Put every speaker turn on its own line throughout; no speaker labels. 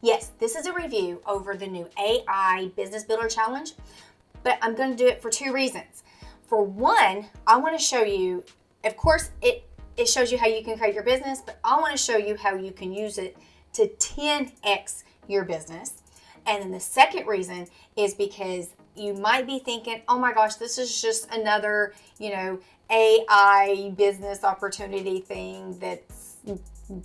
Yes, this is a review over the new AI Business Builder Challenge, but I'm going to do it for two reasons. For one, I want to show you, of course, it shows you how you can create your business, but I want to show you how you can use it to 10x your business. And then the second reason is because you might be thinking, oh my gosh, this is just another, AI business opportunity thing that's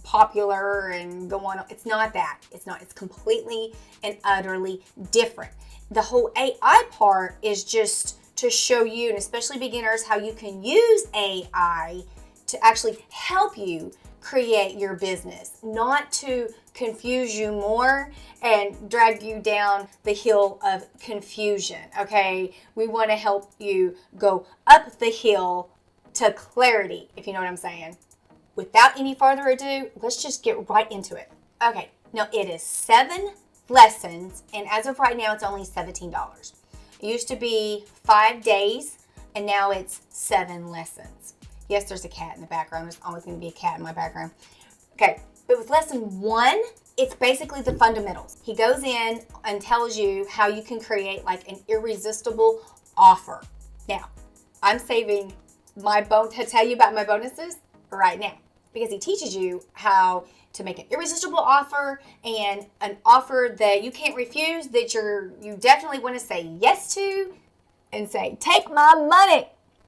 popular and go on. It's not that. It's not. It's completely and utterly different. The whole AI part is just to show you, and especially beginners, how you can use AI to actually help you create your business, not to confuse you more and drag you down the hill of confusion, okay? We want to help you go up the hill to clarity, if you know what I'm saying. Without any further ado, let's just get right into it. Okay, now it is 7 lessons, and as of right now, it's only $17. It used to be 5 days, and now it's 7 lessons. Yes, there's a cat in the background. There's always going to be a cat in my background. Okay, but with lesson 1, it's basically the fundamentals. He goes in and tells you how you can create like an irresistible offer. Now, I'm saving to tell you about my bonuses right now, because he teaches you how to make an irresistible offer and an offer that you can't refuse, that you definitely want to say yes to and say, take my money.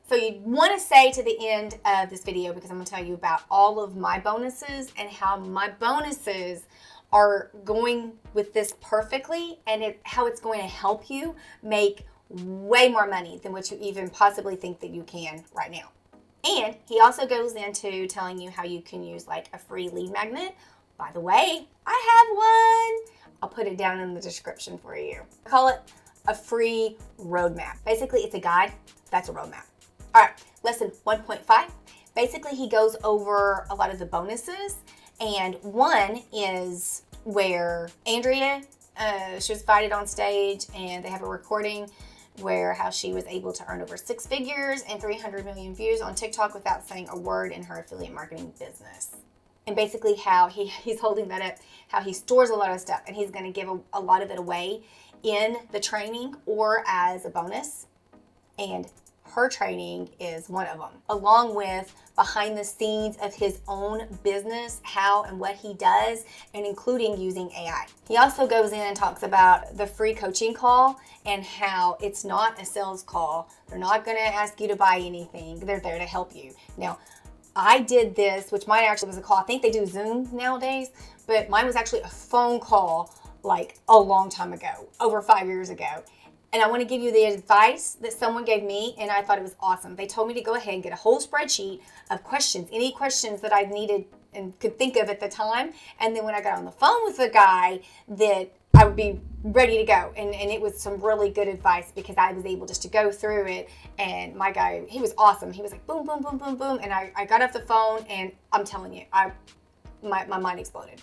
So you want to stay to the end of this video, because I'm going to tell you about all of my bonuses and how my bonuses are going with this perfectly, and how it's going to help you make way more money than what you even possibly think that you can right now. And he also goes into telling you how you can use like a free lead magnet. By the way, I have one. I'll put it down in the description for you. I call it a free roadmap. Basically, it's a guide. That's a roadmap. All right, lesson 1.5. Basically, he goes over a lot of the bonuses. And one is where Andrea, she was invited on stage, and they have a recording where how she was able to earn over 6 figures and 300 million views on TikTok without saying a word in her affiliate marketing business. And basically how he's holding that up, how he stores a lot of stuff, and he's going to give a lot of it away in the training or as a bonus. And her training is one of them, along with behind the scenes of his own business, how and what he does, and including using AI. He also goes in and talks about the free coaching call and how it's not a sales call. They're not going to ask you to buy anything. They're there to help you. Now, I did this, which mine actually was a call. I think they do Zoom nowadays, but mine was actually a phone call like a long time ago, over 5 years ago. And I want to give you the advice that someone gave me, and I thought it was awesome. They told me to go ahead and get a whole spreadsheet of questions, any questions that I needed and could think of at the time. And then when I got on the phone with the guy, that I would be ready to go. And it was some really good advice, because I was able just to go through it. And my guy, he was awesome. He was like, boom, boom, boom, boom, boom. And I got off the phone, and I'm telling you, my mind exploded.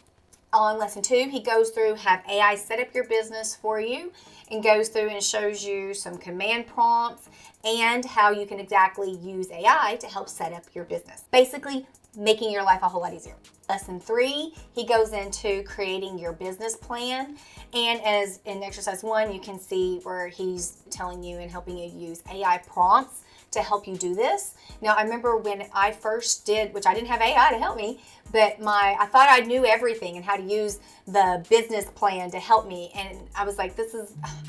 On lesson 2, he goes through have AI set up your business for you, and goes through and shows you some command prompts and how you can exactly use AI to help set up your business. Basically, making your life a whole lot easier. Lesson 3, he goes into creating your business plan. And as in exercise 1, you can see where he's telling you and helping you use AI prompts to help you do this. Now, I remember when I first did, which I didn't have AI to help me, but I thought I knew everything and how to use the business plan to help me. And I was like,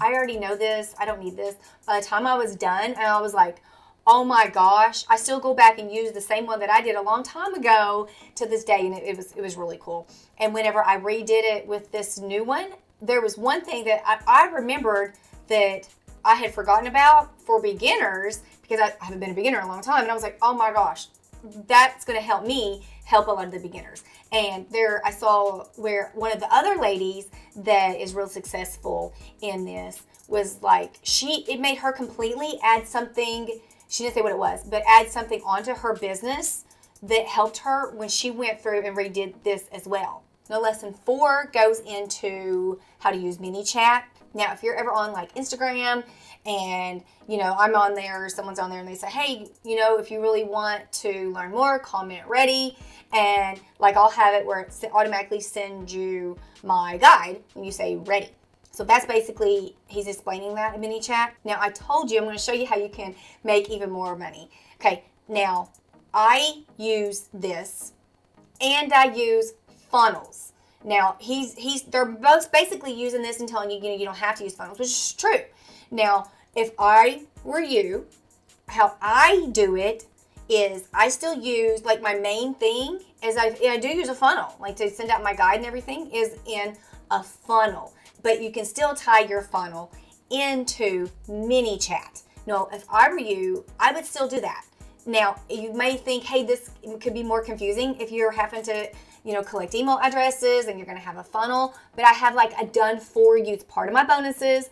I already know this. I don't need this. By the time I was done, and I was like, oh my gosh, I still go back and use the same one that I did a long time ago to this day. And it was really cool. And whenever I redid it with this new one, there was one thing that I remembered that I had forgotten about for beginners, because I haven't been a beginner in a long time. And I was like, oh my gosh, that's going to help me help a lot of the beginners. And there I saw where one of the other ladies that is real successful in this was like, it made her completely add something. She didn't say what it was, but add something onto her business that helped her when she went through and redid this as well. Now, lesson 4 goes into how to use mini chat. Now, if you're ever on like Instagram and, I'm on there, or someone's on there and they say, hey, if you really want to learn more, comment ready. And like I'll have it where it automatically sends you my guide when you say ready. So that's basically, he's explaining that in mini chat. Now, I told you, I'm going to show you how you can make even more money. Okay, now I use this and I use funnels. Now, they're both basically using this and telling you, you don't have to use funnels, which is true. Now, if I were you, how I do it is I still use, like, my main thing is I do use a funnel, like to send out my guide and everything is in a funnel, but you can still tie your funnel into mini chat. Now, if I were you, I would still do that. Now, you may think, hey, this could be more confusing if you're having to, collect email addresses and you're going to have a funnel, but I have like a done for you. It's part of my bonuses.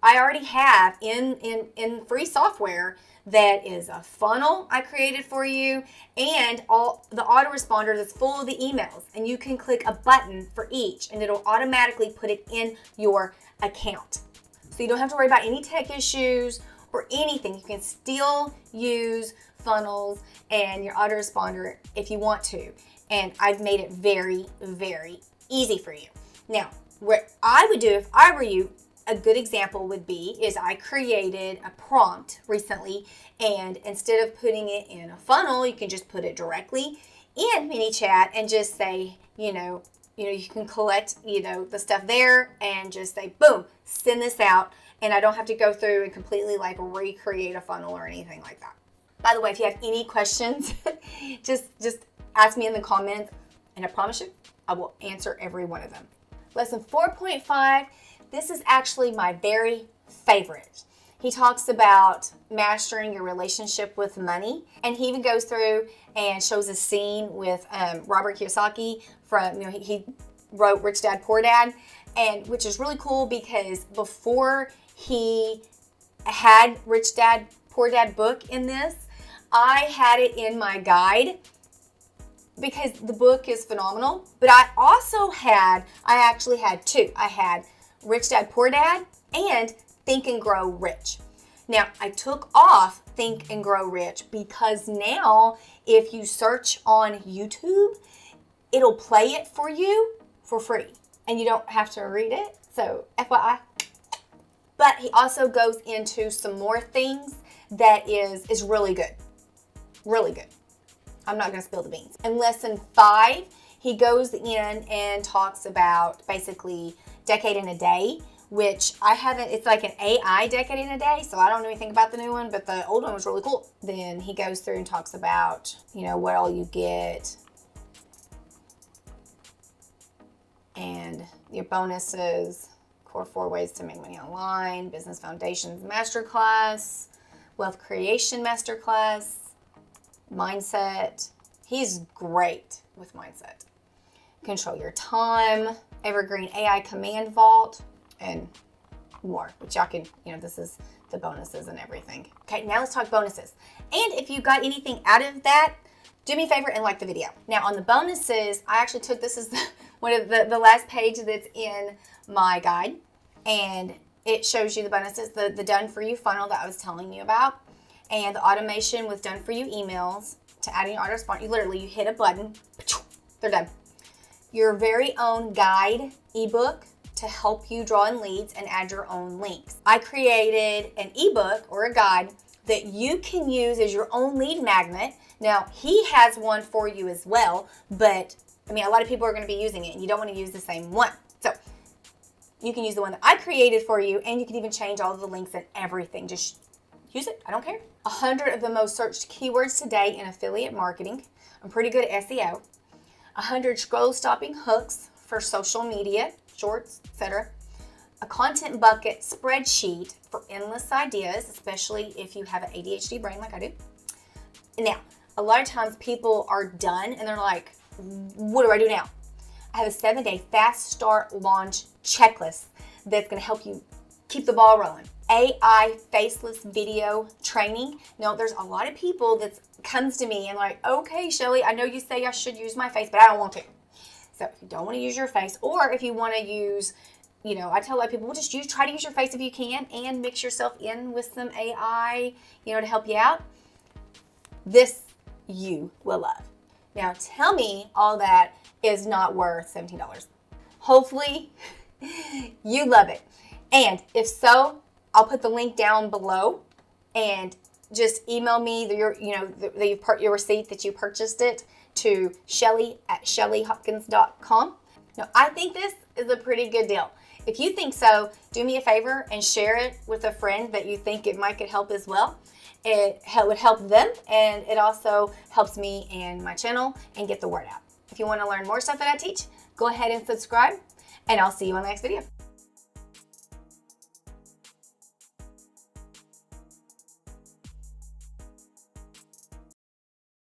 I already have in free software that is a funnel I created for you and all the autoresponder that's full of the emails, and you can click a button for each and it'll automatically put it in your account. So you don't have to worry about any tech issues or anything. You can still use funnels and your autoresponder if you want to. And I've made it very, very easy for you. Now, what I would do if I were you, a good example would be is I created a prompt recently, and instead of putting it in a funnel, you can just put it directly in mini chat and just say, you can collect, the stuff there and just say, boom, send this out. And I don't have to go through and completely like recreate a funnel or anything like that. By the way, if you have any questions, just ask me in the comments, and I promise you, I will answer every one of them. Lesson 4.5, this is actually my very favorite. He talks about mastering your relationship with money, and he even goes through and shows a scene with Robert Kiyosaki from, he wrote Rich Dad, Poor Dad, and which is really cool because before he had Rich Dad, Poor Dad book in this, I had it in my guide because the book is phenomenal. But I actually had two. I had Rich Dad, Poor Dad and Think and Grow Rich. Now, I took off Think and Grow Rich because now if you search on YouTube, it'll play it for you for free and you don't have to read it. So FYI. But he also goes into some more things that is really good. Really good. I'm not going to spill the beans. In lesson 5, he goes in and talks about basically decade in a day, which it's like an AI decade in a day, so I don't know anything about the new one, but the old one was really cool. Then he goes through and talks about, what all you get and your bonuses, core 4 ways to make money online, business foundations masterclass, wealth creation masterclass, mindset. He's great with mindset. Control your time, evergreen AI command vault, and more, which y'all can, this is the bonuses and everything. Okay, now let's talk bonuses. And if you got anything out of that, do me a favor and like the video. Now on the bonuses, I actually took, this is one of the last page that's in my guide, and it shows you the bonuses, the done for you funnel that I was telling you about, and the automation with done for you emails to add in your autoresponder. You hit a button, they're done. Your very own guide ebook to help you draw in leads and add your own links. I created an ebook or a guide that you can use as your own lead magnet. Now, he has one for you as well, but a lot of people are going to be using it and you don't want to use the same one. So you can use the one that I created for you, and you can even change all of the links and everything. Just use it. I don't care. 100 of the most searched keywords today in affiliate marketing. I'm pretty good at SEO. 100 scroll-stopping hooks for social media, shorts, etc. A content bucket spreadsheet for endless ideas, especially if you have an ADHD brain like I do. Now, a lot of times people are done and they're like, what do I do now? I have a 7-day fast start launch checklist that's going to help you keep the ball rolling. AI faceless video training. Now, there's a lot of people that comes to me and like, okay, Shelly, I know you say I should use my face, but I don't want to. So if you don't want to use your face, or if you want to use, I tell a lot of people, well, just try to use your face if you can and mix yourself in with some AI, to help you out. This you will love. Now tell me all that is not worth $17. Hopefully you love it. And if so, I'll put the link down below and just email me your receipt that you purchased it to Shelly@ShellyHopkins.com. Now, I think this is a pretty good deal. If you think so, do me a favor and share it with a friend that you think it might could help as well. It would help them, and it also helps me and my channel and get the word out. If you want to learn more stuff that I teach, go ahead and subscribe, and I'll see you on the next video.